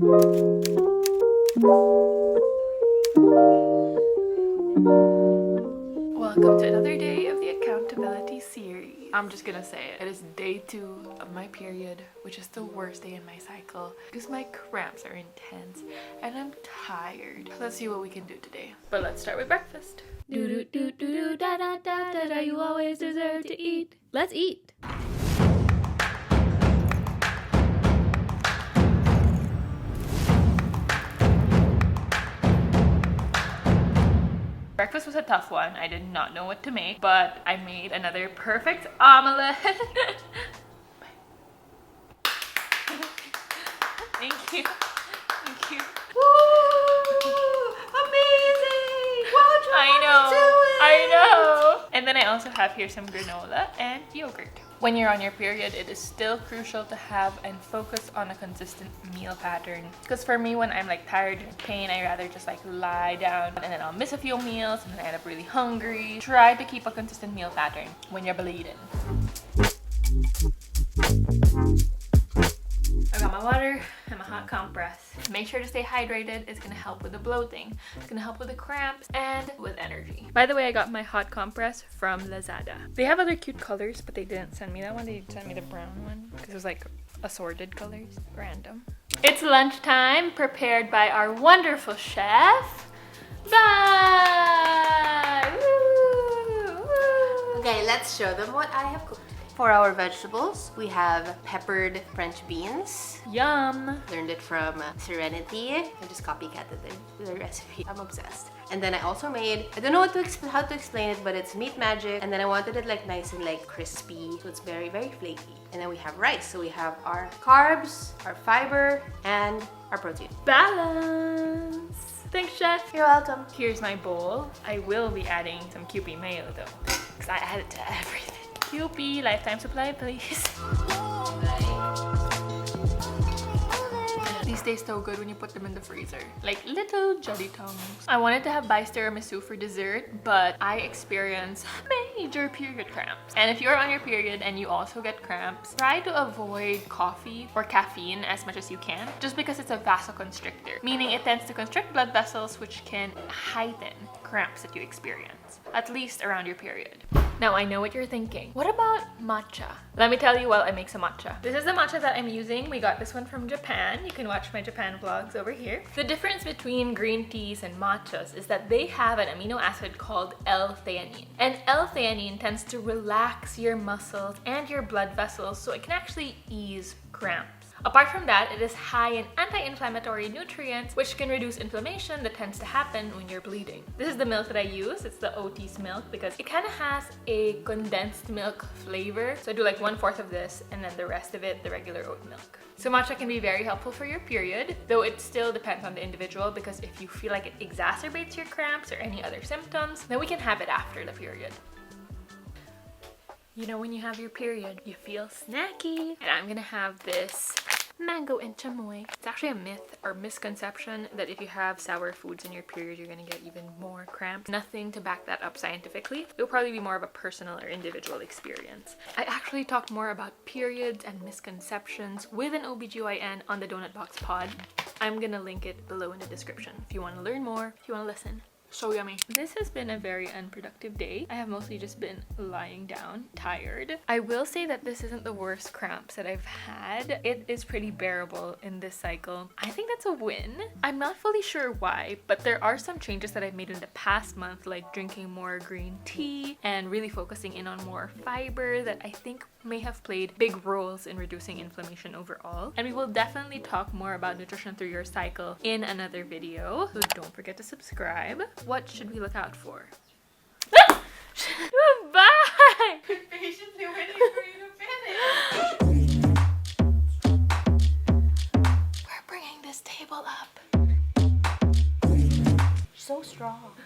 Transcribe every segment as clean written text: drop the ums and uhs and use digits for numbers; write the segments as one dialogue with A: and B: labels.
A: Welcome to another day of the accountability series. I'm just gonna say it. It is day 2 of my period, which is the worst day in my cycle because my cramps are intense and I'm tired. Let's see what we can do today. But let's start with breakfast. Do do do do do da da da da da. You always deserve to eat. Let's eat. Breakfast was a tough one. I did not know what to make, but I made another perfect omelette. Thank you. Thank you.
B: Woo! Amazing! Why'd you
A: I
B: want
A: know.
B: to do it?
A: I know. And then I also have here some granola and yogurt. When you're on your period, it is still crucial to have and focus on a consistent meal pattern. Because for me, when I'm like tired and in pain, I rather just like lie down and then I'll miss a few meals and then I end up really hungry. Try to keep a consistent meal pattern when you're bleeding. I got my water and my hot compress. Make sure to stay hydrated. It's gonna help with the bloating. It's gonna help with the cramps and with energy. By the way, I got my hot compress from Lazada. They have other cute colors, but they didn't send me that one. They sent me the brown one because it was like assorted colors. Random. It's lunchtime, prepared by our wonderful chef. Bye! Woo! Woo!
B: Okay, let's show them what I have cooked. For our vegetables, we have peppered French beans.
A: Yum!
B: Learned it from Serenity. I just copycatted the recipe. I'm obsessed. And then I also made, I don't know how to explain it, but it's meat magic. And then I wanted it like nice and like crispy, so it's very, very flaky. And then we have rice. So we have our carbs, our fiber, and our protein.
A: Balance! Thanks, chef!
B: You're welcome.
A: Here's my bowl. I will be adding some Kewpie mayo though, because I add it to everything. Kewpie, lifetime supply, please. These taste so good when you put them in the freezer. Like little jelly tongues. I wanted to have bice tiramisu for dessert, but I experience major period cramps. And if you're on your period and you also get cramps, try to avoid coffee or caffeine as much as you can, just because it's a vasoconstrictor, meaning it tends to constrict blood vessels, which can heighten cramps that you experience, at least around your period. Now I know what you're thinking. What about matcha? Let me tell you while I make some matcha. This is the matcha that I'm using. We got this one from Japan. You can watch my Japan vlogs over here. The difference between green teas and matchas is that they have an amino acid called L-theanine. And L-theanine tends to relax your muscles and your blood vessels, so it can actually ease cramps. Apart from that, it is high in anti-inflammatory nutrients, which can reduce inflammation that tends to happen when you're bleeding. This is the milk that I use. It's the Otis milk because it kind of has a condensed milk flavor. So I do like 1/4 of this and then the rest of it, the regular oat milk. So matcha can be very helpful for your period, though it still depends on the individual, because if you feel like it exacerbates your cramps or any other symptoms, then we can have it after the period. You know, when you have your period, you feel snacky. And I'm gonna have this mango and chamoy. It's actually a myth or misconception that if you have sour foods in your period, you're gonna get even more cramps. Nothing to back that up scientifically. It'll probably be more of a personal or individual experience. I actually talked more about periods and misconceptions with an OBGYN on the Donut Box pod. I'm gonna link it below in the description if you wanna learn more, if you wanna listen. So yummy. This has been a very unproductive day. I have mostly just been lying down, tired. I will say that this isn't the worst cramps that I've had. It is pretty bearable in this cycle. I think that's a win. I'm not fully sure why, but there are some changes that I've made in the past month, like drinking more green tea and really focusing in on more fiber, that I think may have played big roles in reducing inflammation overall. And we will definitely talk more about nutrition through your cycle in another video. So don't forget to subscribe. What should we look out for? Bye!
B: Patiently waiting for you to finish.
A: We're bringing this table up.
B: So strong.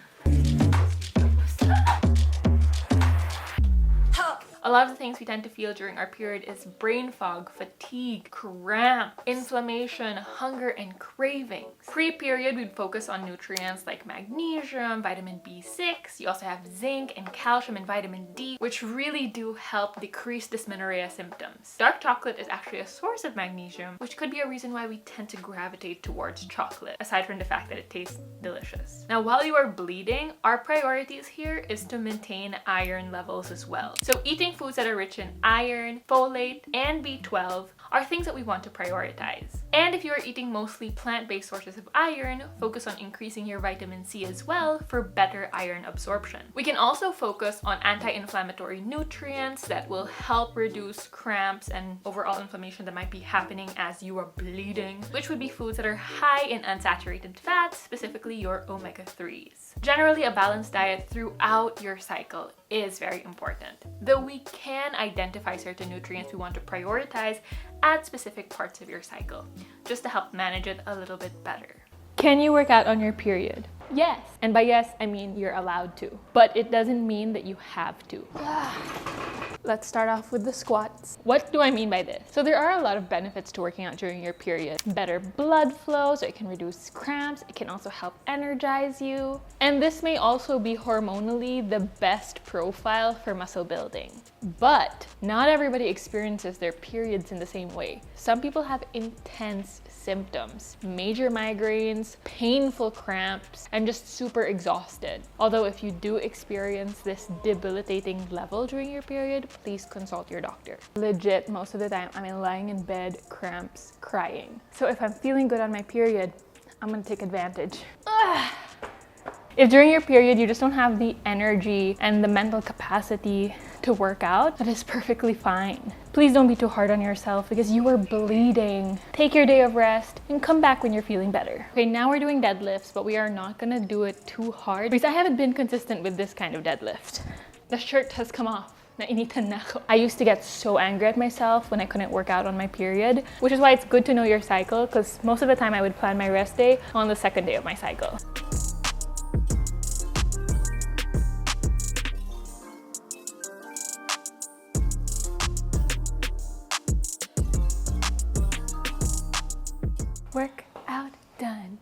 A: A lot of the things we tend to feel during our period is brain fog, fatigue, cramp, inflammation, hunger, and cravings. Pre-period, we'd focus on nutrients like magnesium, vitamin B6. You also have zinc and calcium and vitamin D, which really do help decrease dysmenorrhea symptoms. Dark chocolate is actually a source of magnesium, which could be a reason why we tend to gravitate towards chocolate, aside from the fact that it tastes delicious. Now, while you are bleeding, our priorities here is to maintain iron levels as well. So eating foods that are rich in iron, folate, and B12 are things that we want to prioritize. And if you are eating mostly plant-based sources of iron, focus on increasing your vitamin C as well for better iron absorption. We can also focus on anti-inflammatory nutrients that will help reduce cramps and overall inflammation that might be happening as you are bleeding, which would be foods that are high in unsaturated fats, specifically your omega-3s. Generally, a balanced diet throughout your cycle is very important, though we can identify certain nutrients we want to prioritize at specific parts of your cycle, just to help manage it a little bit better. Can you work out on your period? Yes. And by yes, I mean you're allowed to. But it doesn't mean that you have to. Let's start off with the squats. What do I mean by this? So there are a lot of benefits to working out during your period. Better blood flow, so it can reduce cramps. It can also help energize you. And this may also be hormonally the best profile for muscle building. But not everybody experiences their periods in the same way. Some people have intense symptoms, major migraines, painful cramps, and just super exhausted. Although if you do experience this debilitating level during your period, please consult your doctor. Legit, most of the time I'm lying in bed, cramps, crying. So if I'm feeling good on my period, I'm gonna take advantage. If during your period you just don't have the energy and the mental capacity to work out, that is perfectly fine. Please don't be too hard on yourself because you are bleeding. Take your day of rest and come back when you're feeling better. Okay, now we're doing deadlifts, but we are not gonna do it too hard because I haven't been consistent with this kind of deadlift. The shirt has come off. I used to get so angry at myself when I couldn't work out on my period, which is why it's good to know your cycle, because most of the time I would plan my rest day on the second day of my cycle. Workout done.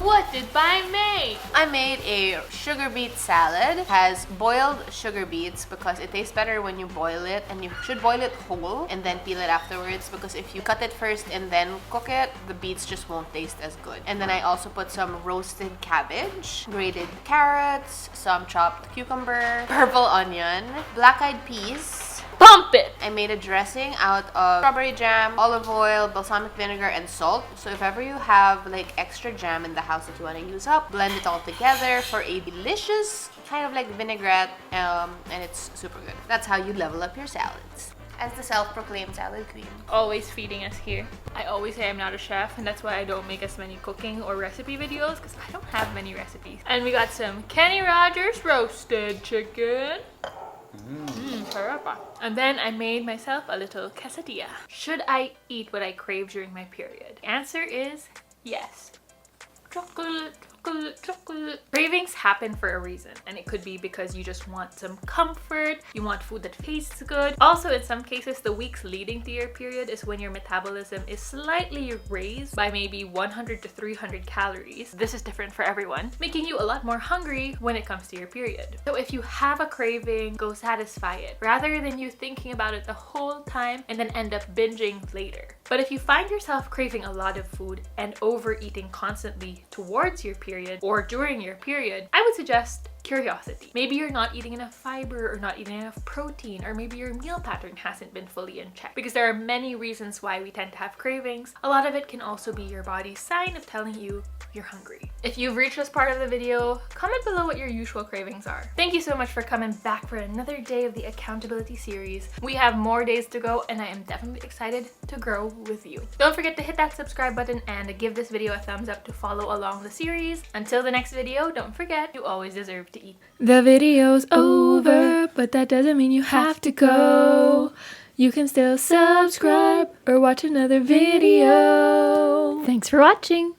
A: What did I make?
B: I made a sugar beet salad. It has boiled sugar beets because it tastes better when you boil it, and you should boil it whole and then peel it afterwards, because if you cut it first and then cook it, the beets just won't taste as good. And then I also put some roasted cabbage, grated carrots, some chopped cucumber, purple onion, black-eyed peas.
A: Pump it!
B: I made a dressing out of strawberry jam, olive oil, balsamic vinegar, and salt. So if ever you have like extra jam in the house that you want to use up, blend it all together for a delicious kind of like vinaigrette, and it's super good. That's how you level up your salads. As the self-proclaimed salad queen.
A: Always feeding us here. I always say I'm not a chef, and that's why I don't make as many cooking or recipe videos, because I don't have many recipes. And we got some Kenny Rogers roasted chicken. And then I made myself a little quesadilla. Should I eat what I crave during my period? The answer is yes. Chocolate, chocolate, chocolate. Cravings happen for a reason, and it could be because you just want some comfort, you want food that tastes good. Also, in some cases, the weeks leading to your period is when your metabolism is slightly raised by maybe 100 to 300 calories. This is different for everyone, making you a lot more hungry when it comes to your period. So if you have a craving, go satisfy it, rather than you thinking about it the whole time and then end up binging later. But if you find yourself craving a lot of food and overeating constantly towards your period or during your period, I would suggest curiosity. Maybe you're not eating enough fiber or not eating enough protein, or maybe your meal pattern hasn't been fully in check, because there are many reasons why we tend to have cravings. A lot of it can also be your body's sign of telling you you're hungry. If you've reached this part of the video, comment below what your usual cravings are. Thank you so much for coming back for another day of the accountability series. We have more days to go, and I am definitely excited to grow with you. Don't forget to hit that subscribe button and give this video a thumbs up to follow along the series. Until the next video, don't forget, you always deserve to eat. The video's over, but that doesn't mean you have to go. You can still subscribe or watch another video. Thanks for watching.